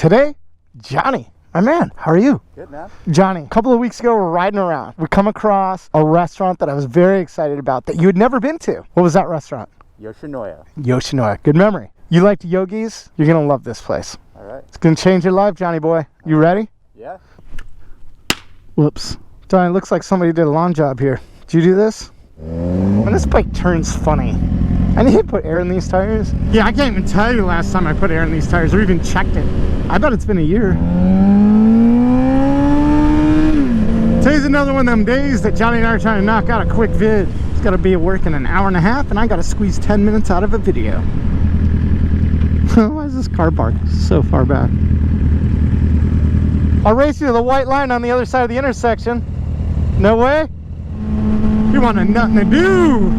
Today, Johnny, my man, how are you? Good, man. Johnny, a couple of weeks ago, we're riding around. We come across a restaurant that I was very excited about that you had never been to. What was that restaurant? Yoshinoya. Yoshinoya. Good memory. You like yogis? You're going to love this place. All right. It's going to change your life, Johnny boy. You ready? Yeah. Whoops. Johnny, it looks like somebody did a lawn job here. Did you do this? And this bike turns funny. I need to put air in these tires. Yeah, I can't even tell you the last time I put air in these tires or even checked it. I bet it's been a year. Today's another one of them days that Johnny and I are trying to knock out a quick vid. It's got to be at work in an hour and a half, and I got to squeeze 10 minutes out of a video. Why is this car parked so far back? I'll race you to the white line on the other side of the intersection. No way? You want nothing to do,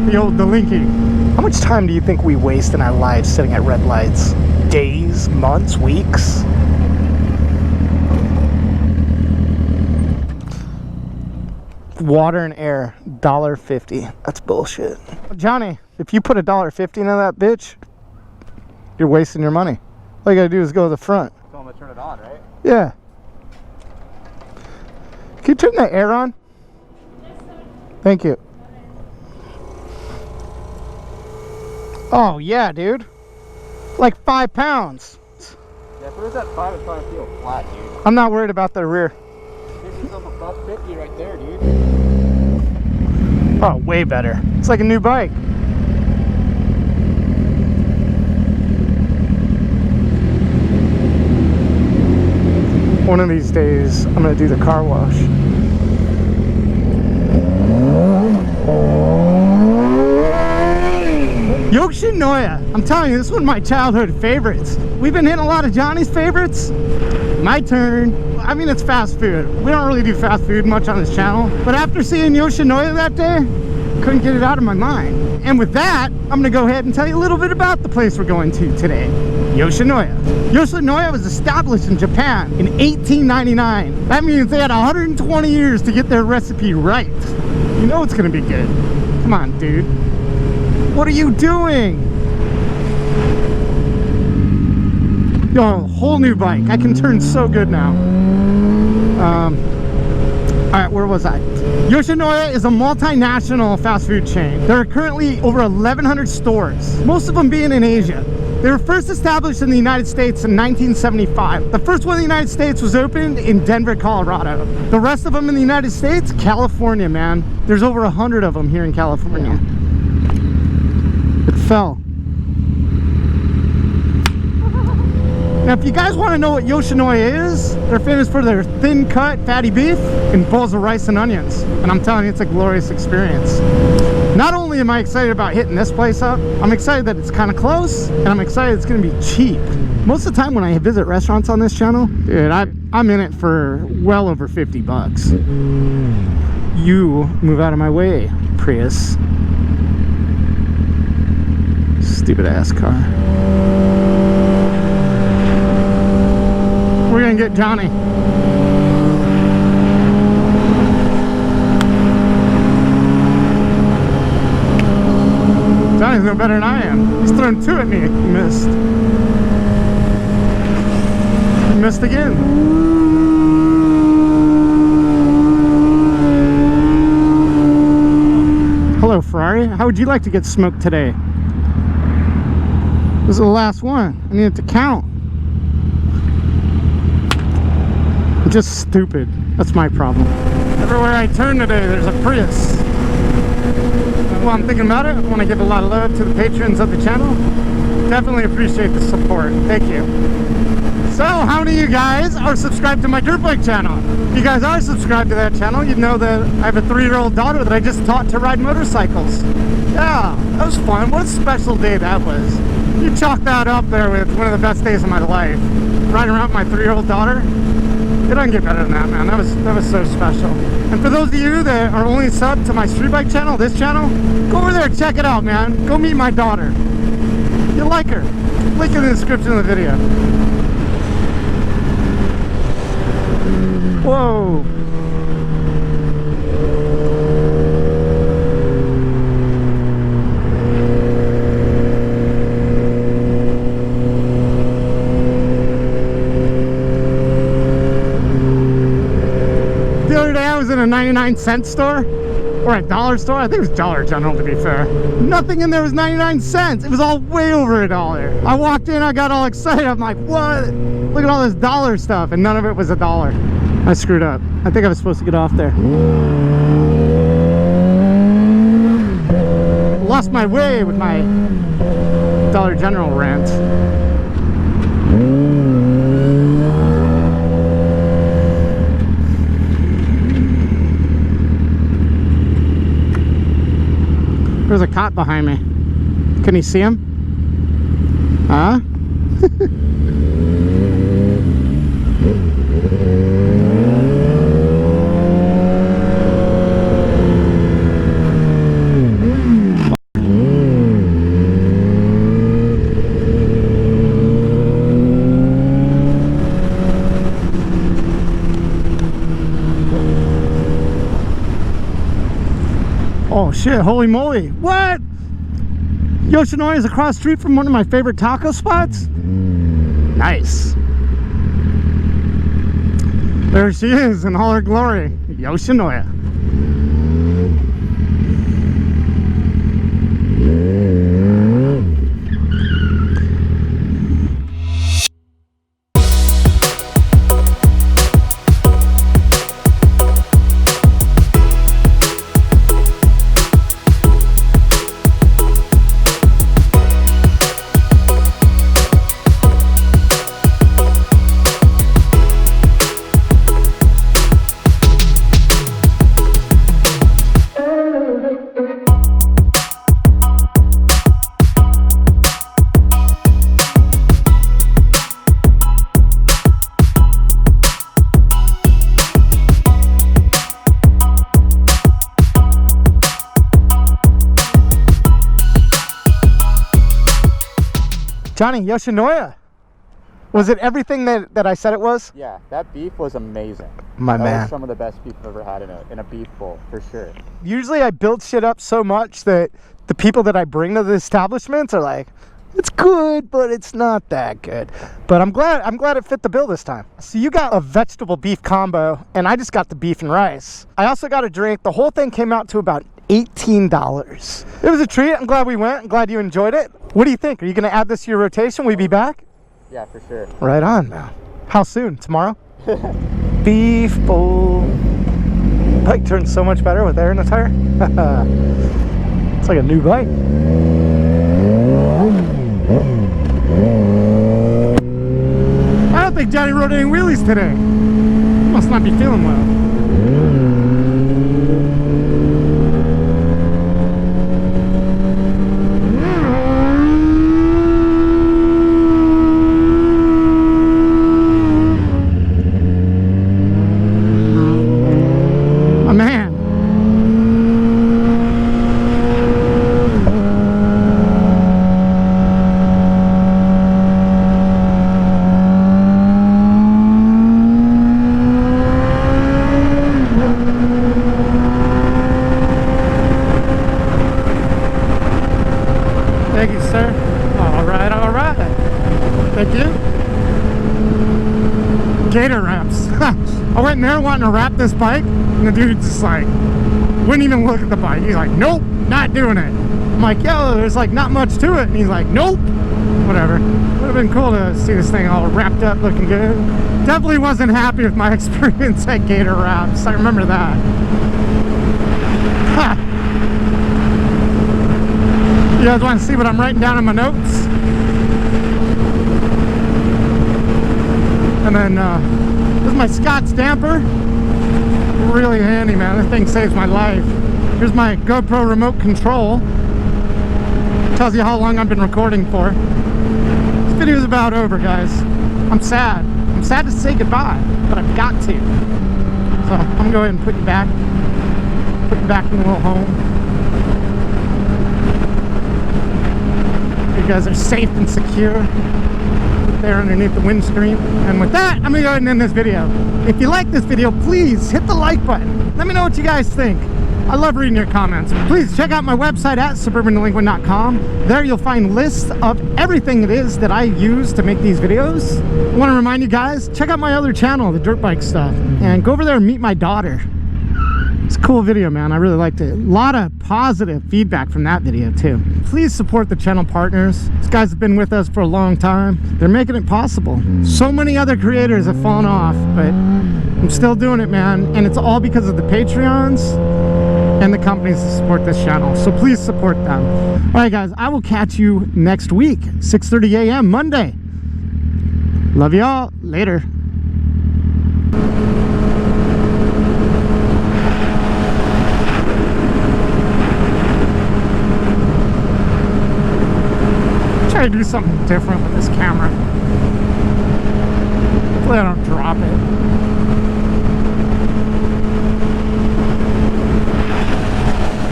the old delinquent. How much time do you think we waste in our lives sitting at red lights? Days, months, weeks? Water and air, $1.50. That's bullshit. Johnny, if you put $1.50 into that bitch, you're wasting your money. All you gotta do is go to the front. Tell them to turn it on, right? Yeah. Can you turn that air on? Yes, sir. Thank you. Oh yeah, dude. Like 5 pounds. Yeah, if it was at 5, it's probably feel flat, dude. I'm not worried about the rear. This is a $1.50 right there, dude. Oh, way better. It's like a new bike. One of these days, I'm gonna do the car wash. Yoshinoya, I'm telling you, this is one of my childhood favorites. We've been hitting a lot of Johnny's favorites. My turn. I mean, it's fast food. We don't really do fast food much on this channel, but after seeing Yoshinoya that day, couldn't get it out of my mind. And with that, I'm gonna go ahead and tell you a little bit about the place we're going to today. Yoshinoya. Yoshinoya was established in Japan in 1899. That means they had 120 years to get their recipe right. You know it's gonna be good. Come on, dude. What are you doing? Yo, whole new bike. I can turn so good now. Alright, where was I? Yoshinoya is a multinational fast food chain. There are currently over 1,100 stores, most of them being in Asia. They were first established in the United States in 1975. The first one in the United States was opened in Denver, Colorado. The rest of them in the United States, California, man. There's over 100 of them here in California. It fell. Now, if you guys want to know what Yoshinoya is, they're famous for their thin cut, fatty beef and bowls of rice and onions. And I'm telling you, it's a glorious experience. Not only am I excited about hitting this place up, I'm excited that it's kind of close, and I'm excited it's going to be cheap. Most of the time when I visit restaurants on this channel, dude, I'm in it for well over 50 bucks. You move out of my way, Prius. Stupid ass car. We're gonna get Johnny. Johnny's no better than I am. He's thrown 2 at me. He missed. He missed again. Hello, Ferrari. How would you like to get smoked today? This is the last one. I need it to count. I'm just stupid. That's my problem. Everywhere I turn today, there's a Prius. While I'm thinking about it, I want to give a lot of love to the patrons of the channel. Definitely appreciate the support. Thank you. So, how many of you guys are subscribed to my dirt bike channel? If you guys are subscribed to that channel, you know that I have a 3-year-old daughter that I just taught to ride motorcycles. Yeah, that was fun. What a special day that was. You chalk that up there with one of the best days of my life. Riding around with my 3-year-old daughter. It doesn't get better than that, man. That was so special. And for those of you that are only subbed to my street bike channel, this channel, go over there and check it out, man. Go meet my daughter. You'll like her. Link in the description of the video. Whoa. a 99-cent store or a dollar store. I think it was Dollar General, to be fair. Nothing in there was 99 cents. It was all way over $1. I walked in, I got all excited. I'm like, what? Look at all this dollar stuff, and none of it was $1. I screwed up. I think I was supposed to get off there. Lost my way with my Dollar General rant. There's a cop behind me. Can you see him? Huh? Oh shit, holy moly. What? Yoshinoya is across the street from one of my favorite taco spots? Nice. There she is in all her glory. Yoshinoya. Johnny, Yoshinoya. Was it everything that I said it was? Yeah, that beef was amazing. My that man. was some of the best beef I've ever had in a beef bowl, for sure. Usually I build shit up so much that the people that I bring to the establishments are like, it's good, but it's not that good. But I'm glad it fit the bill this time. So you got a vegetable beef combo, and I just got the beef and rice. I also got a drink. The whole thing came out to about $18. It was a treat. I'm glad we went. I'm glad you enjoyed it. What do you think? Are you going to add this to your rotation? Will you be back? Yeah, for sure. Right on, man. How soon? Tomorrow? Beef bowl. Bike turns so much better with air in the tire. It's like a new bike. I don't think Johnny rode any wheelies today. He must not be feeling well. Thank you, sir. All right, all right. Thank you. Gator wraps. I went in there wanting to wrap this bike, and the dude just like wouldn't even look at the bike. He's like, nope, not doing it. I'm like, yo, there's like not much to it. And he's like, nope. Whatever. Would have been cool to see this thing all wrapped up looking good. Definitely wasn't happy with my experience at Gator Wraps. I remember that. Ha! You guys want to see what I'm writing down in my notes? And then this is my Scott stamper. Really handy, man. This thing saves my life. Here's my GoPro remote control. Tells you how long I've been recording for. This video's about over, guys. I'm sad. I'm sad to say goodbye, but I've got to. So I'm gonna go ahead and put you back. Put you back in the little home. You guys are safe and secure there underneath the windscreen. And with that, I'm gonna go ahead and end this video. If you like this video, please hit the like button. Let me know what you guys think. I love reading your comments. Please check out my website at suburbandelinquent.com. There you'll find lists of everything it is that I use to make these videos. I want to remind you guys, check out my other channel, the dirt bike stuff, and go over there and meet my daughter. It's a cool video, man. I really liked it. A lot of positive feedback from that video too. Please support the channel partners. These guys have been with us for a long time. They're making it possible. So many other creators have fallen off, but I'm still doing it, man. And it's all because of the Patreons and the companies that support this channel. So please support them. All right, guys, I will catch you next week, 6:30 a.m. Monday. Love y'all. Later. Try to do something different with this camera. Hopefully I don't drop it.